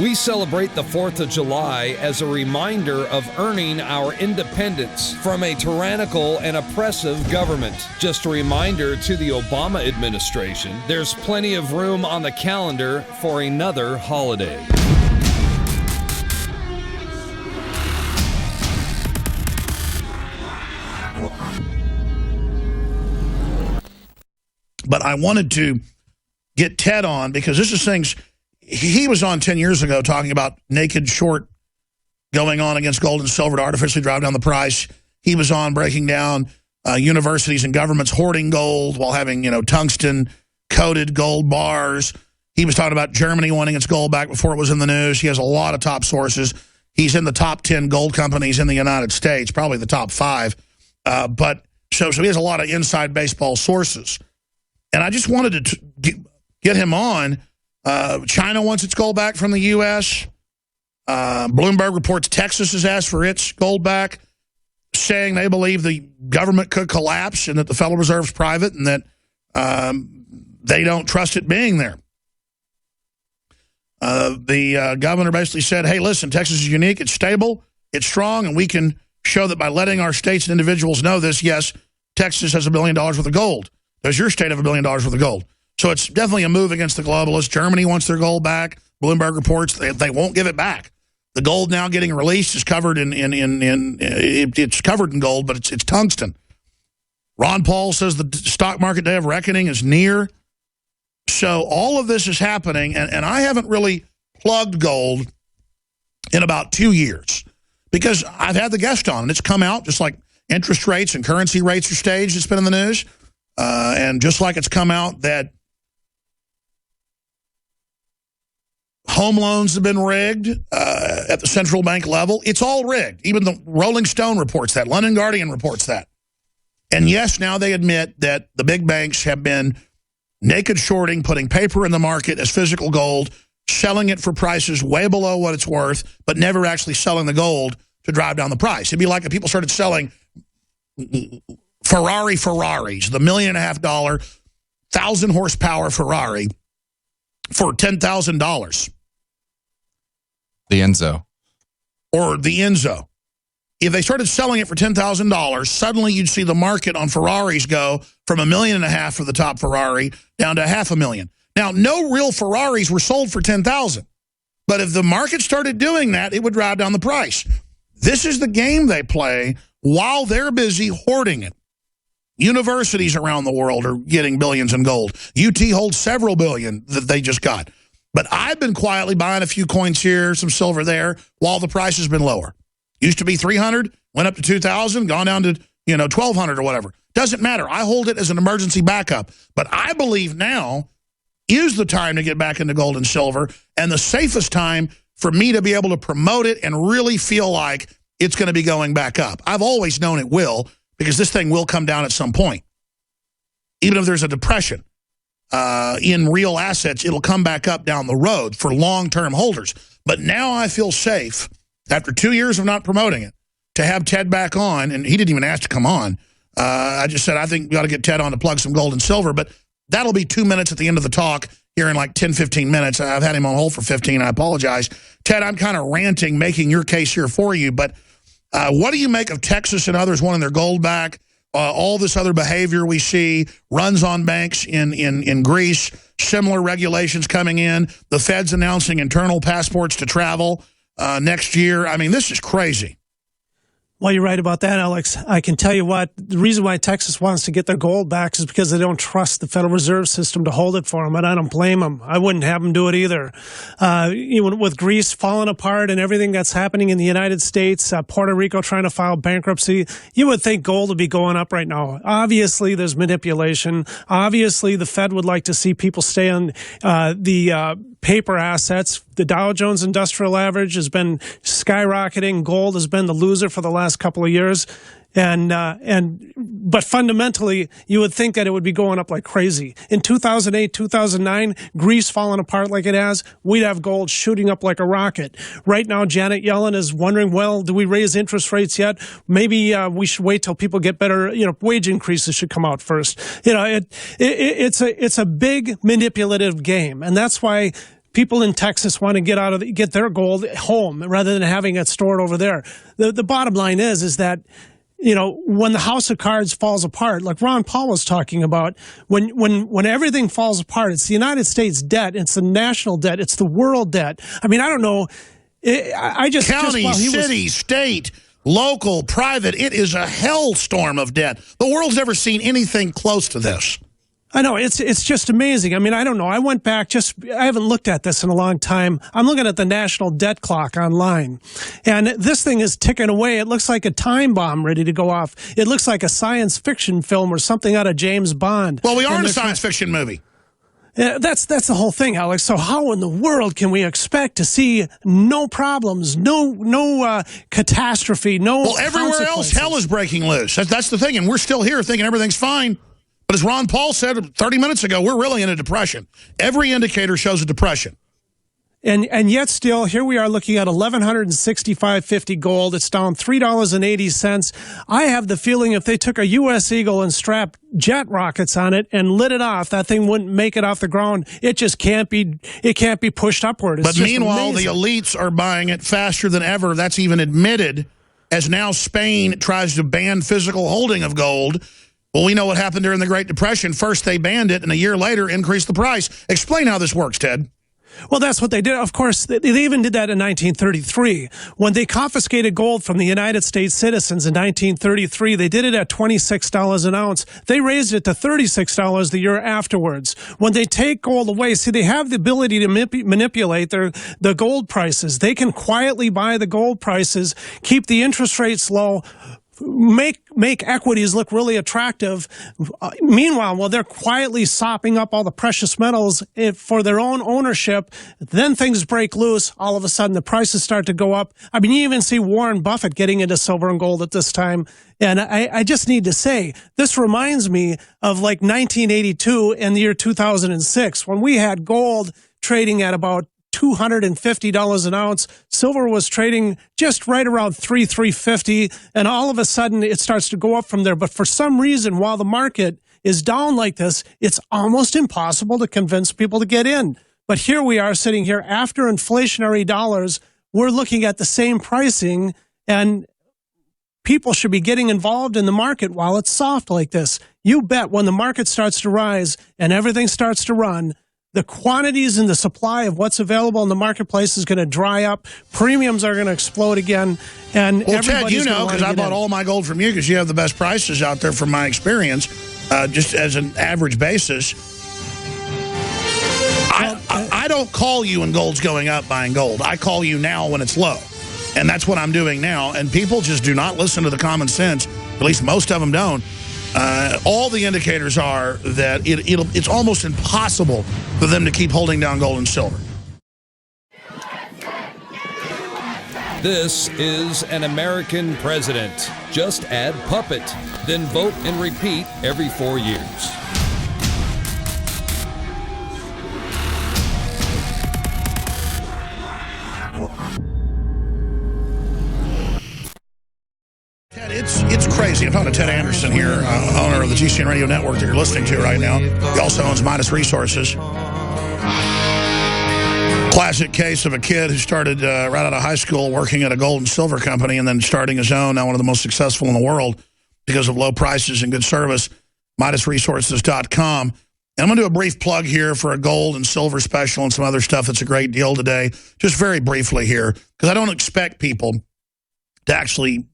We celebrate the 4th of July as a reminder of earning our independence from a tyrannical and oppressive government. Just a reminder to the Obama administration, there's plenty of room on the calendar for another holiday. But I wanted to get Ted on because this is things he was on 10 years ago talking about naked short going on against gold and silver to artificially drive down the price. He was on breaking down universities and governments hoarding gold while having, tungsten coated gold bars. He was talking about Germany wanting its gold back before it was in the news. He has a lot of top sources. He's in the top 10 gold companies in the United States, probably the top 5. But so he has a lot of inside baseball sources. And I just wanted to get him on. China wants its gold back from the U.S. Bloomberg reports Texas has asked for its gold back, saying they believe the government could collapse and that the Federal Reserve's private and that they don't trust it being there. The governor basically said, hey, listen, Texas is unique, it's stable, it's strong, and we can show that by letting our states and individuals know this, yes, Texas has $1 billion worth of gold. Does your state have $1 billion worth of gold? So it's definitely a move against the globalists. Germany wants their gold back. Bloomberg reports they won't give it back. The gold now getting released is covered it's covered in gold, but it's tungsten. Ron Paul says the stock market day of reckoning is near. So all of this is happening, and I haven't really plugged gold in about 2 years because I've had the guest on, and it's come out just like interest rates and currency rates are staged. It's been in the news. And just like it's come out that home loans have been rigged at the central bank level, it's all rigged. Even the Rolling Stone reports that. London Guardian reports that. And yes, now they admit that the big banks have been naked shorting, putting paper in the market as physical gold, selling it for prices way below what it's worth, but never actually selling the gold to drive down the price. It'd be like if people started selling Ferraris, the $1.5 million, 1,000 horsepower Ferrari for $10,000. The Enzo. Or the Enzo. If they started selling it for $10,000, suddenly you'd see the market on Ferraris go from $1.5 million for the top Ferrari down to $500,000. Now, no real Ferraris were sold for $10,000. But if the market started doing that, it would drive down the price. This is the game they play while they're busy hoarding it. Universities around the world are getting billions in gold. UT holds several billion that they just got. But I've been quietly buying a few coins here, some silver there, while the price has been lower. Used to be 300, went up to 2,000, gone down to 1,200 or whatever. Doesn't matter. I hold it as an emergency backup. But I believe now is the time to get back into gold and silver, and the safest time for me to be able to promote it and really feel like it's going to be going back up. I've always known it will, because this thing will come down at some point. Even if there's a depression in real assets, it'll come back up down the road for long-term holders. But now I feel safe, after 2 years of not promoting it, to have Ted back on, and he didn't even ask to come on. I just said, I think we ought to get Ted on to plug some gold and silver, but that'll be 2 minutes at the end of the talk here in like 10, 15 minutes. I've had him on hold for 15. I apologize. Ted, I'm kind of ranting, making your case here for you, but what do you make of Texas and others wanting their gold back? All this other behavior we see, runs on banks in Greece, similar regulations coming in, the Fed's announcing internal passports to travel next year. I mean, this is crazy. Well, you're right about that, Alex. I can tell you what, the reason why Texas wants to get their gold back is because they don't trust the Federal Reserve System to hold it for them, and I don't blame them. I wouldn't have them do it either. Even with Greece falling apart and everything that's happening in the United States, Puerto Rico trying to file bankruptcy, you would think gold would be going up right now. Obviously, there's manipulation. Obviously, the Fed would like to see people stay on the paper assets. The Dow Jones Industrial Average has been skyrocketing. Gold has been the loser for the last couple of years. But fundamentally, you would think that it would be going up like crazy. In 2008, 2009, Greece falling apart like it has, we'd have gold shooting up like a rocket. Right now, Janet Yellen is wondering, well, do we raise interest rates yet? Maybe we should wait till people get better, wage increases should come out first. It's a big manipulative game. And that's why people in Texas want to get their gold home rather than having it stored over there. The bottom line is that, you know, when the house of cards falls apart, like Ron Paul was talking about, when everything falls apart, it's the United States debt, it's the national debt, it's the world debt. I mean, I don't know. County, city, state, local, private, it is a hellstorm of debt. The world's never seen anything close to this. I know, it's just amazing. I mean, I don't know. I went back I haven't looked at this in a long time. I'm looking at the national debt clock online. And this thing is ticking away. It looks like a time bomb ready to go off. It looks like a science fiction film or something out of James Bond. Well, we are in a science fiction movie. That's the whole thing, Alex. So how in the world can we expect to see no problems, no catastrophe, no Well, everywhere else, hell is breaking loose. That's the thing. And we're still here thinking everything's fine. But as Ron Paul said 30 minutes ago, we're really in a depression. Every indicator shows a depression. And yet still, here we are looking at $1,165.50 gold. It's down $3.80. I have the feeling if they took a U.S. Eagle and strapped jet rockets on it and lit it off, that thing wouldn't make it off the ground. It just can't be pushed upward. It's but meanwhile, amazing. The elites are buying it faster than ever. That's even admitted as now Spain tries to ban physical holding of gold. Well, we know what happened during the Great Depression. First, they banned it, and a year later, increased the price. Explain how this works, Ted. Well, that's what they did. Of course, they even did that in 1933. When they confiscated gold from the United States citizens in 1933, they did it at $26 an ounce. They raised it to $36 the year afterwards. When they take gold away, see, they have the ability to manipulate the gold prices. They can quietly buy the gold prices, keep the interest rates low, make equities look really attractive. Meanwhile, while they're quietly sopping up all the precious metals for their own ownership, then things break loose. All of a sudden, the prices start to go up. I mean, you even see Warren Buffett getting into silver and gold at this time. And I just need to say, this reminds me of like 1982 and the year 2006, when we had gold trading at about $250 an ounce. Silver was trading just right around $350, and all of a sudden it starts to go up from there. But for some reason, while the market is down like this, it's almost impossible to convince people to get in. But here we are sitting here after inflationary dollars. We're looking at the same pricing, and people should be getting involved in the market while it's soft like this. You bet when the market starts to rise and everything starts to run, the quantities and the supply of what's available in the marketplace is going to dry up. Premiums are going to explode again. And well, Ted, you know, because I bought all my gold from you because you have the best prices out there from my experience, just as an average basis. I don't call you when gold's going up buying gold. I call you now when it's low. And that's what I'm doing now. And people just do not listen to the common sense. At least most of them don't. All the indicators are that it's almost impossible for them to keep holding down gold and silver. This is an American president. Just add puppet, then vote and repeat every 4 years. It's crazy. I'm talking to Ted Anderson here, owner of the GCN Radio Network that you're listening to right now. He also owns Midas Resources. Classic case of a kid who started right out of high school working at a gold and silver company and then starting his own, now one of the most successful in the world because of low prices and good service, MidasResources.com. And I'm going to do a brief plug here for a gold and silver special and some other stuff that's a great deal today, just very briefly here, because I don't expect people to actually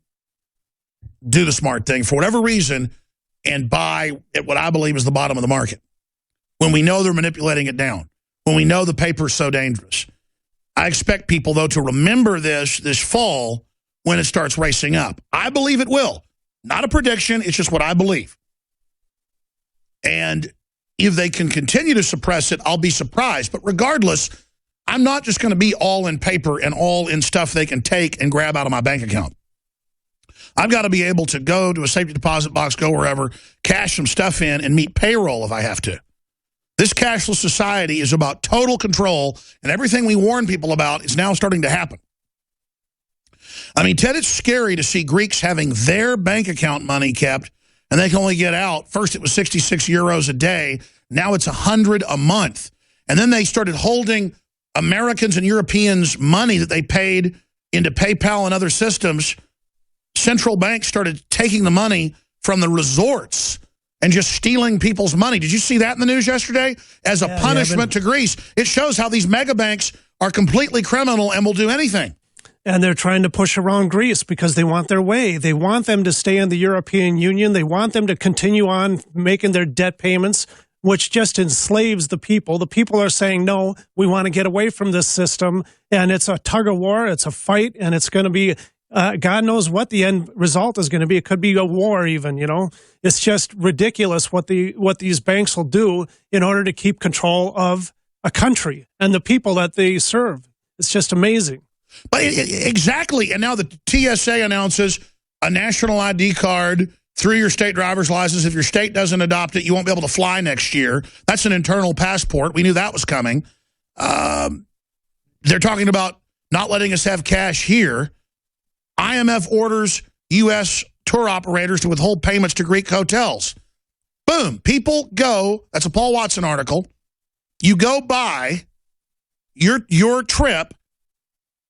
do the smart thing for whatever reason and buy at what I believe is the bottom of the market when we know they're manipulating it down, when we know the paper's so dangerous. I expect people, though, to remember this fall when it starts racing up. I believe it will. Not a prediction. It's just what I believe. And if they can continue to suppress it, I'll be surprised. But regardless, I'm not just going to be all in paper and all in stuff they can take and grab out of my bank account. I've got to be able to go to a safety deposit box, go wherever, cash some stuff in, and meet payroll if I have to. This cashless society is about total control, and everything we warn people about is now starting to happen. I mean, Ted, it's scary to see Greeks having their bank account money kept, and they can only get out. First, it was 66 euros a day. Now it's 100 a month. And then they started holding Americans and Europeans' money that they paid into PayPal and other systems, central banks started taking the money from the resorts and just stealing people's money. Did you see that in the news yesterday? As a punishment to Greece. It shows how these mega banks are completely criminal and will do anything. And they're trying to push around Greece because they want their way. They want them to stay in the European Union. They want them to continue on making their debt payments, which just enslaves the people. The people are saying, no, we want to get away from this system. And it's a tug of war. It's a fight. And it's going to be, God knows what the end result is going to be. It could be a war even, you know. It's just ridiculous what these banks will do in order to keep control of a country and the people that they serve. It's just amazing. But exactly. And now the TSA announces a national ID card through your state driver's license. If your state doesn't adopt it, you won't be able to fly next year. That's an internal passport. We knew that was coming. They're talking about not letting us have cash here. IMF orders U.S. tour operators to withhold payments to Greek hotels. Boom. People go. That's a Paul Watson article. You go buy your trip,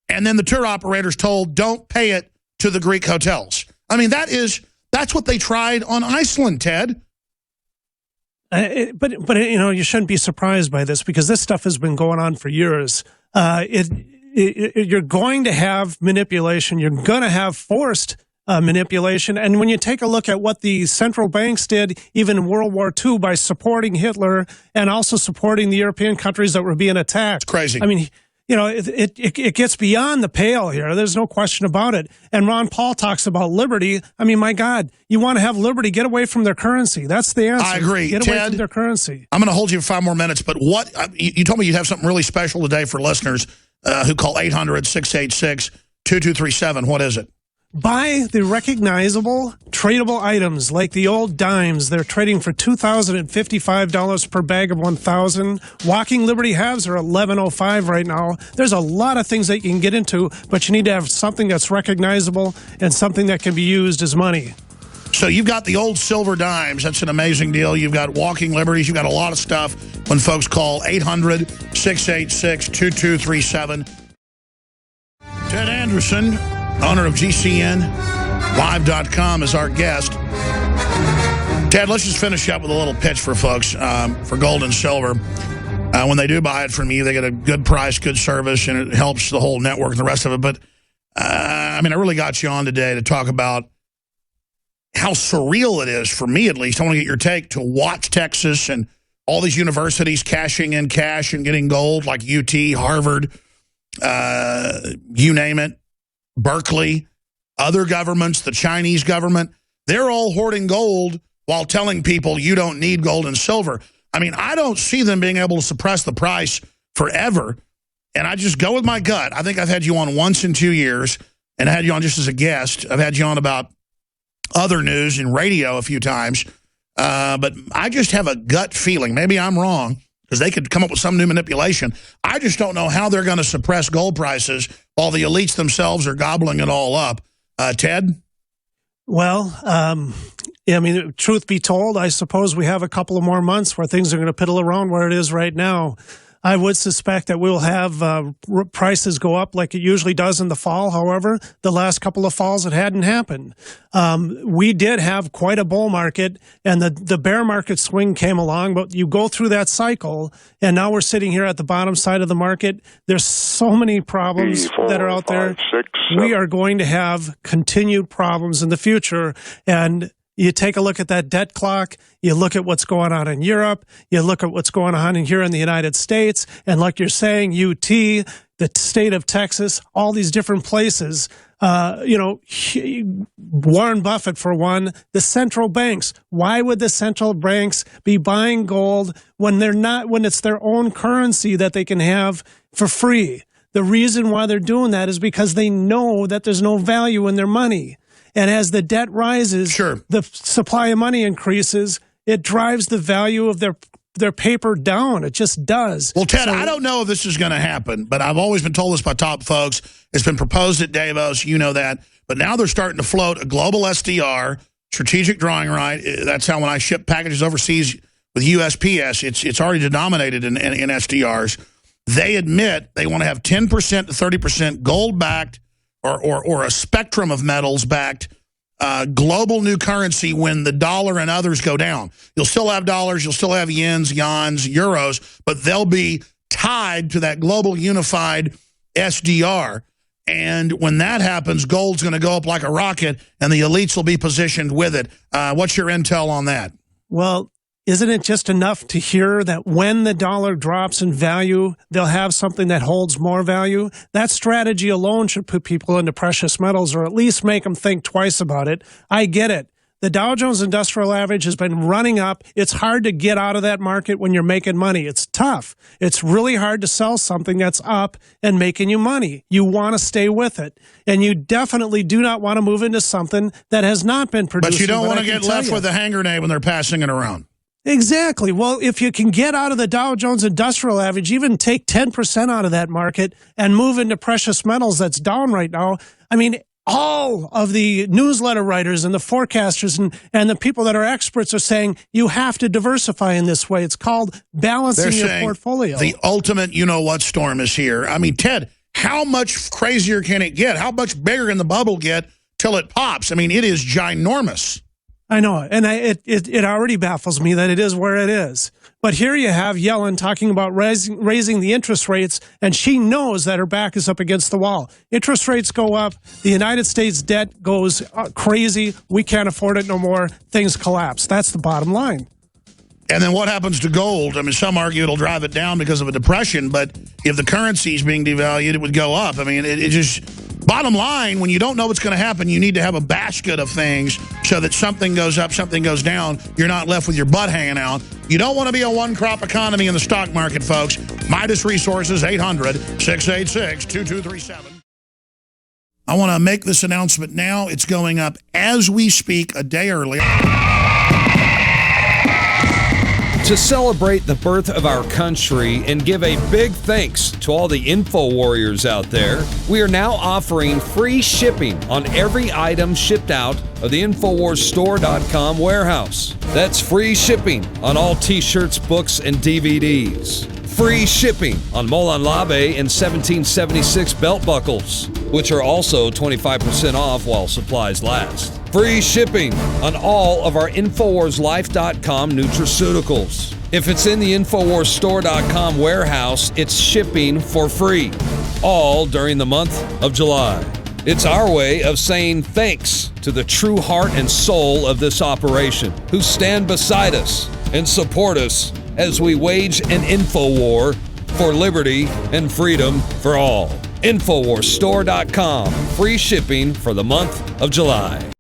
and then the tour operator's told, don't pay it to the Greek hotels. I mean, that's what they tried on Iceland, Ted. But you know, you shouldn't be surprised by this because this stuff has been going on for years. You're going to have manipulation. You're going to have forced manipulation. And when you take a look at what the central banks did, even in World War II, by supporting Hitler and also supporting the European countries that were being attacked. It's crazy. I mean, you know, it gets beyond the pale here. There's no question about it. And Ron Paul talks about liberty. I mean, my God, you want to have liberty, get away from their currency. That's the answer. I agree. Get away from their currency. I'm going to hold you for 5 more minutes, but what you told me you'd have something really special today for listeners who call 800-686-2237. What is it? Buy the recognizable, tradable items like the old dimes. They're trading for $2,055 per bag of 1,000. Walking Liberty halves are $1,105 right now. There's a lot of things that you can get into, but you need to have something that's recognizable and something that can be used as money. So you've got the old silver dimes. That's an amazing deal. You've got Walking Liberties. You've got a lot of stuff when folks call 800-686-2237. Ted Anderson, owner of GCNlive.com, is our guest. Ted, let's just finish up with a little pitch for folks for gold and silver. When they do buy it from you, they get a good price, good service, and it helps the whole network and the rest of it. But, I mean, I really got you on today to talk about how surreal it is, for me at least. I want to get your take, to watch Texas and all these universities cashing in cash and getting gold, like UT, Harvard, you name it. Berkeley, other governments, the Chinese government, they're all hoarding gold while telling people you don't need gold and silver. I mean, I don't see them being able to suppress the price forever. And I just go with my gut. I think I've had you on once in 2 years, and I had you on just as a guest. I've had you on about other news and radio a few times. But I just have a gut feeling. Maybe I'm wrong, because they could come up with some new manipulation. I just don't know how they're going to suppress gold prices while the elites themselves are gobbling it all up. Ted? Well, I mean, truth be told, I suppose we have a couple of more months where things are going to piddle around where it is right now. I would suspect that we'll have prices go up like it usually does in the fall. However, the last couple of falls, it hadn't happened. We did have quite a bull market, and the bear market swing came along, but you go through that cycle, and now we're sitting here at the bottom side of the market. There's so many problems that are out there. We are going to have continued problems in the future, and you take a look at that debt clock, you look at what's going on in Europe, you look at what's going on here in the United States, and like you're saying, UT, the state of Texas, all these different places, Warren Buffett, for one, the central banks. Why would the central banks be buying gold when it's their own currency that they can have for free? The reason why they're doing that is because they know that there's no value in their money. And as the debt rises, sure, the supply of money increases. It drives the value of their paper down. It just does. Well, Ted, I don't know if this is going to happen, but I've always been told this by top folks. It's been proposed at Davos. You know that. But now they're starting to float a global SDR, strategic drawing right. That's how when I ship packages overseas with USPS, it's already denominated in SDRs. they admit they want to have 10% to 30% gold-backed or a spectrum of metals-backed global new currency when the dollar and others go down. You'll still have dollars, you'll still have yens, euros, but they'll be tied to that global unified SDR. And when that happens, gold's going to go up like a rocket, and the elites will be positioned with it. What's your intel on that? Well, isn't it just enough to hear that when the dollar drops in value, they'll have something that holds more value? That strategy alone should put people into precious metals, or at least make them think twice about it. I get it. The Dow Jones Industrial Average has been running up. It's hard to get out of that market when you're making money. It's tough. It's really hard to sell something that's up and making you money. You want to stay with it. And you definitely do not want to move into something that has not been produced. But you don't want to get left with a hand grenade when they're passing it around. Exactly. Well, if you can get out of the Dow Jones Industrial Average, even take 10% out of that market and move into precious metals that's down right now, I mean, all of the newsletter writers and the forecasters and the people that are experts are saying you have to diversify in this way. It's called balancing your portfolio. The ultimate you-know-what storm is here. I mean, Ted, how much crazier can it get? How much bigger can the bubble get till it pops? I mean, it is ginormous. I know, and it already baffles me that it is where it is. But here you have Yellen talking about raising the interest rates, and she knows that her back is up against the wall. Interest rates go up, the United States debt goes crazy, we can't afford it no more, things collapse. That's the bottom line. And then what happens to gold? I mean, some argue it'll drive it down because of a depression, but if the currency is being devalued, it would go up. I mean, it just... Bottom line, when you don't know what's going to happen, you need to have a basket of things so that something goes up, something goes down. You're not left with your butt hanging out. You don't want to be a one-crop economy in the stock market, folks. Midas Resources, 800-686-2237. I want to make this announcement now. It's going up as we speak, a day early. To celebrate the birth of our country and give a big thanks to all the info warriors out there, we are now offering free shipping on every item shipped out of the InfoWarsStore.com warehouse. That's free shipping on all t-shirts, books, and DVDs. Free shipping on Molon Labe and 1776 belt buckles, which are also 25% off while supplies last. Free shipping on all of our InfoWarsLife.com nutraceuticals. If it's in the InfoWarsStore.com warehouse, it's shipping for free, all during the month of July. It's our way of saying thanks to the true heart and soul of this operation, who stand beside us and support us as we wage an info war for liberty and freedom for all. InfoWarsStore.com, free shipping for the month of July.